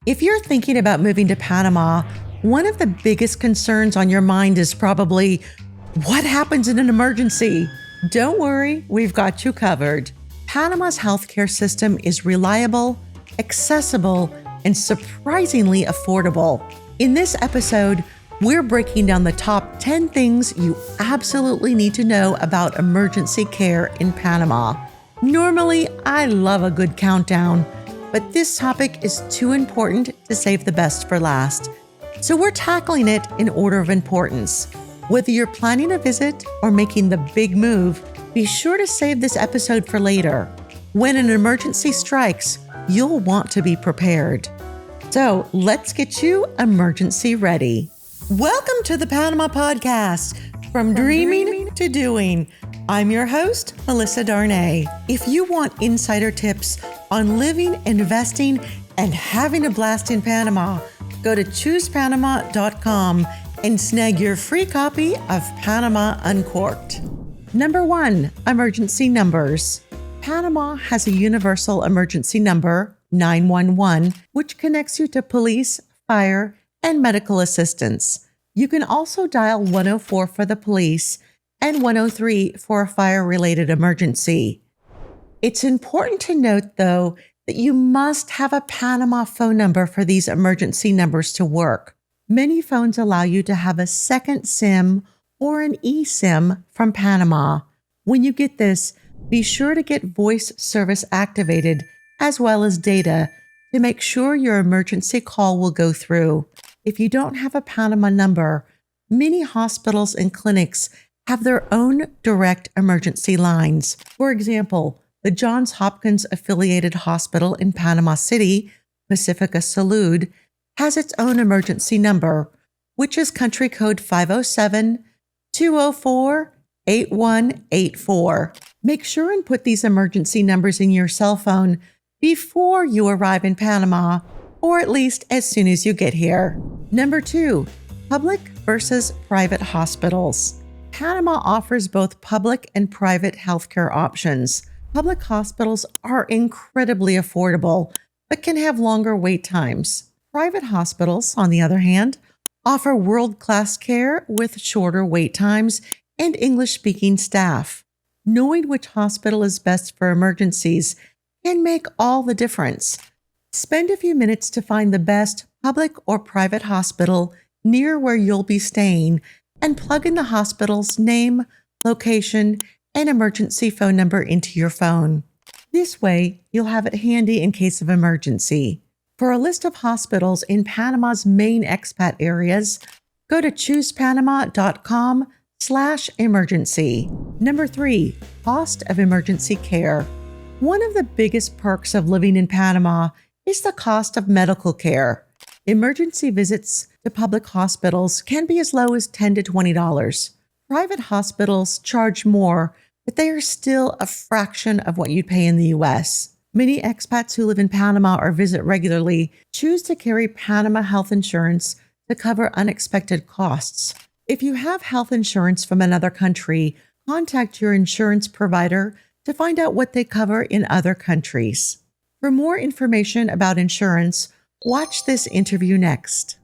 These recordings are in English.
If you're thinking about moving to Panama, one of the biggest concerns on your mind is probably, what happens in an emergency? Don't worry, we've got you covered. Panama's healthcare system is reliable, accessible, and surprisingly affordable. In this episode, we're breaking down the top 10 things you absolutely need to know about emergency care in Panama. Normally, I love a good countdown, but this topic is too important to save the best for last. So we're tackling it in order of importance. Whether you're planning a visit or making the big move, be sure to save this episode for later. When an emergency strikes, you'll want to be prepared. So let's get you emergency ready. Welcome to the Panama Podcast, from dreaming to doing. I'm your host, Melissa Darnay. If you want insider tips on living, investing, and having a blast in Panama, go to choosepanama.com and snag your free copy of Panama Uncorked. Number 1, emergency numbers. Panama has a universal emergency number, 911, which connects you to police, fire, and medical assistance. You can also dial 104 for the police and 103 for a fire-related emergency. It's important to note, though, that you must have a Panama phone number for these emergency numbers to work. Many phones allow you to have a second SIM or an eSIM from Panama. When you get this, be sure to get voice service activated as well as data to make sure your emergency call will go through. If you don't have a Panama number, many hospitals and clinics have their own direct emergency lines. For example, the Johns Hopkins affiliated hospital in Panama City, Pacifica Salud, has its own emergency number, which is country code 507-204-8184. Make sure and put these emergency numbers in your cell phone before you arrive in Panama, or at least as soon as you get here. Number 2, public versus private hospitals. Panama offers both public and private healthcare options. Public hospitals are incredibly affordable, but can have longer wait times. Private hospitals, on the other hand, offer world-class care with shorter wait times and English-speaking staff. Knowing which hospital is best for emergencies can make all the difference. Spend a few minutes to find the best public or private hospital near where you'll be staying and plug in the hospital's name, location, and emergency phone number into your phone. This way, you'll have it handy in case of emergency. For a list of hospitals in Panama's main expat areas, go to choosepanama.com/emergency. Number 3, cost of emergency care. One of the biggest perks of living in Panama is the cost of medical care. Emergency visits to public hospitals can be as low as $10 to $20. Private hospitals charge more, but they are still a fraction of what you'd pay in the U.S. Many expats who live in Panama or visit regularly choose to carry Panama health insurance to cover unexpected costs. If you have health insurance from another country, contact your insurance provider to find out what they cover in other countries. For more information about insurance, watch this interview next.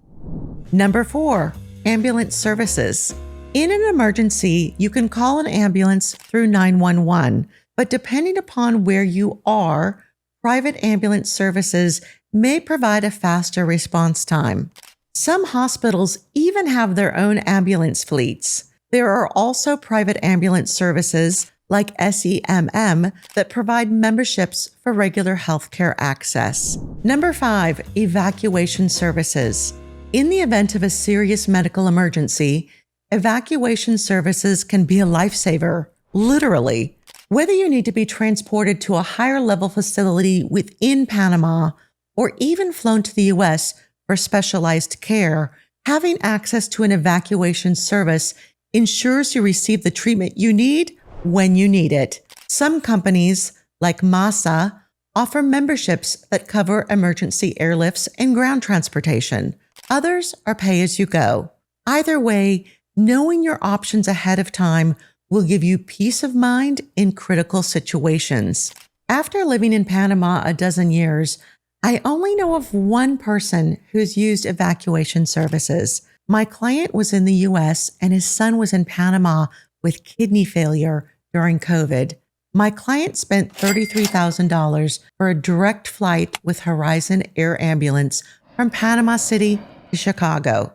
Number 4, ambulance services. In an emergency, you can call an ambulance through 911, but depending upon where you are, private ambulance services may provide a faster response time. Some hospitals even have their own ambulance fleets. There are also private ambulance services like SEMM that provide memberships for regular healthcare access. Number 5, evacuation services. In the event of a serious medical emergency, evacuation services can be a lifesaver, literally. Whether you need to be transported to a higher level facility within Panama or even flown to the U.S. for specialized care, having access to an evacuation service ensures you receive the treatment you need when you need it. Some companies, like MASA, offer memberships that cover emergency airlifts and ground transportation. Others are pay-as-you-go. Either way, knowing your options ahead of time will give you peace of mind in critical situations. After living in Panama a dozen years, I only know of one person who's used evacuation services. My client was in the US and his son was in Panama with kidney failure during COVID. My client spent $33,000 for a direct flight with Horizon Air Ambulance from Panama City to Chicago.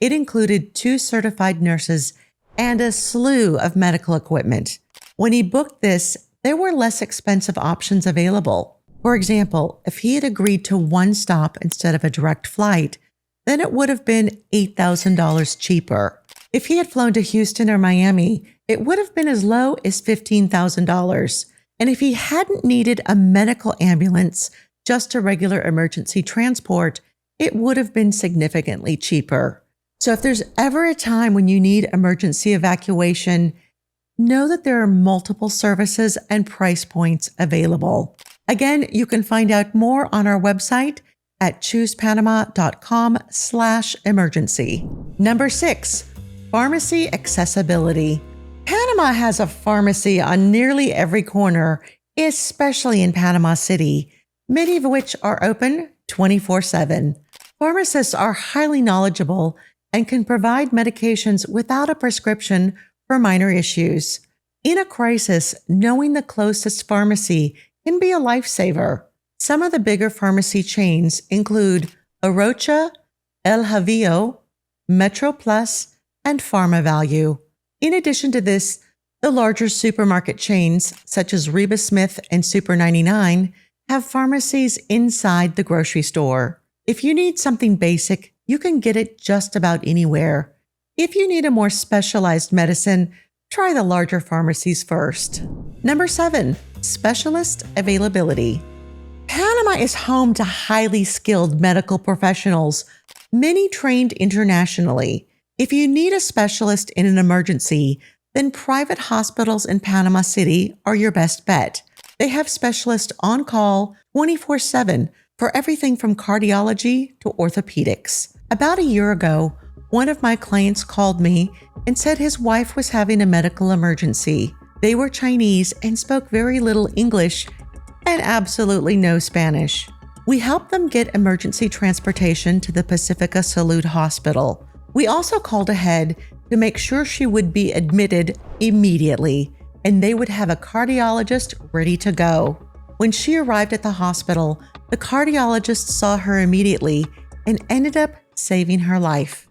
It included 2 certified nurses and a slew of medical equipment. When he booked this, there were less expensive options available. For example, if he had agreed to one stop instead of a direct flight, then it would have been $8,000 cheaper. If he had flown to Houston or Miami, it would have been as low as $15,000. And if he hadn't needed a medical ambulance, just a regular emergency transport, it would have been significantly cheaper. So if there's ever a time when you need emergency evacuation, know that there are multiple services and price points available. Again, you can find out more on our website at choosepanama.com/emergency. Number 6, pharmacy accessibility. Panama has a pharmacy on nearly every corner, especially in Panama City, many of which are open 24/7. Pharmacists are highly knowledgeable and can provide medications without a prescription for minor issues. In a crisis, knowing the closest pharmacy can be a lifesaver. Some of the bigger pharmacy chains include Arocha, El Javio, Metro Plus, and Pharma Value. In addition to this, the larger supermarket chains, such as Reba Smith and Super 99, have pharmacies inside the grocery store. If you need something basic, you can get it just about anywhere. If you need a more specialized medicine, try the larger pharmacies first. Number 7, specialist availability. Panama is home to highly skilled medical professionals, many trained internationally. If you need a specialist in an emergency, then private hospitals in Panama City are your best bet. They have specialists on call 24/7 for everything from cardiology to orthopedics. About a year ago, one of my clients called me and said his wife was having a medical emergency. They were Chinese and spoke very little English and absolutely no Spanish. We helped them get emergency transportation to the Pacifica Salud Hospital. We also called ahead to make sure she would be admitted immediately, and they would have a cardiologist ready to go. When she arrived at the hospital, the cardiologist saw her immediately and ended up saving her life.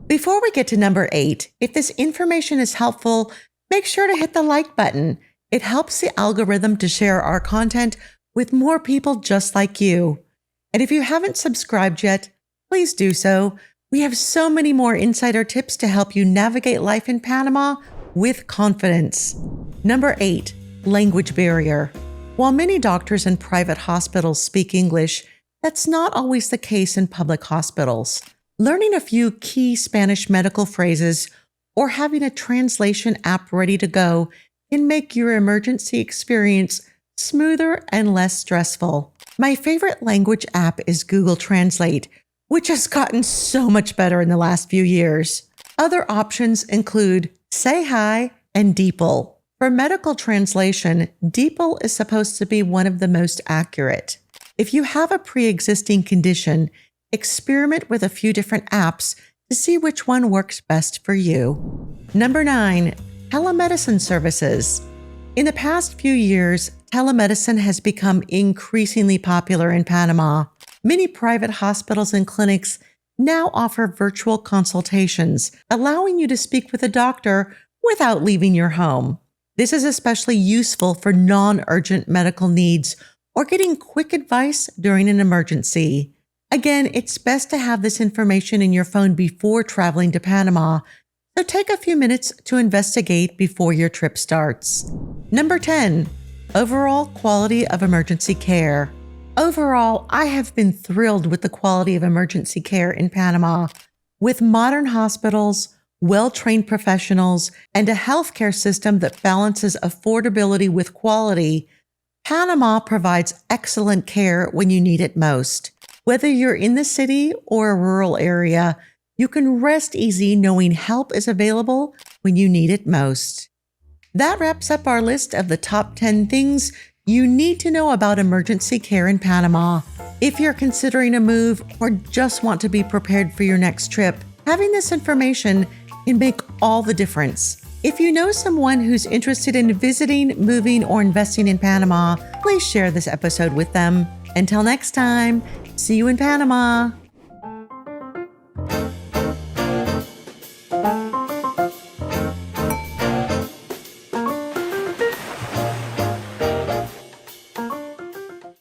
Before we get to number 8, if this information is helpful, make sure to hit the like button. It helps the algorithm to share our content with more people just like you. And if you haven't subscribed yet, please do so. We have so many more insider tips to help you navigate life in Panama with confidence. Number 8, language barrier. While many doctors in private hospitals speak English, that's not always the case in public hospitals. Learning a few key Spanish medical phrases or having a translation app ready to go can make your emergency experience smoother and less stressful. My favorite language app is Google Translate, which has gotten so much better in the last few years. Other options include Say Hi and DeepL. For medical translation, DeepL is supposed to be one of the most accurate. If you have a pre-existing condition, experiment with a few different apps to see which one works best for you. Number 9, Telemedicine Services. In the past few years, telemedicine has become increasingly popular in Panama. Many private hospitals and clinics now offer virtual consultations, allowing you to speak with a doctor without leaving your home. This is especially useful for non-urgent medical needs or getting quick advice during an emergency. Again, it's best to have this information in your phone before traveling to Panama, so take a few minutes to investigate before your trip starts. Number 10, overall quality of emergency care. Overall, I have been thrilled with the quality of emergency care in Panama. With modern hospitals, well-trained professionals, and a healthcare system that balances affordability with quality, Panama provides excellent care when you need it most. Whether you're in the city or a rural area, you can rest easy knowing help is available when you need it most. That wraps up our list of the top 10 things You need to know about emergency care in Panama. If you're considering a move or just want to be prepared for your next trip, having this information can make all the difference. If you know someone who's interested in visiting, moving, or investing in Panama, please share this episode with them. Until next time, see you in Panama.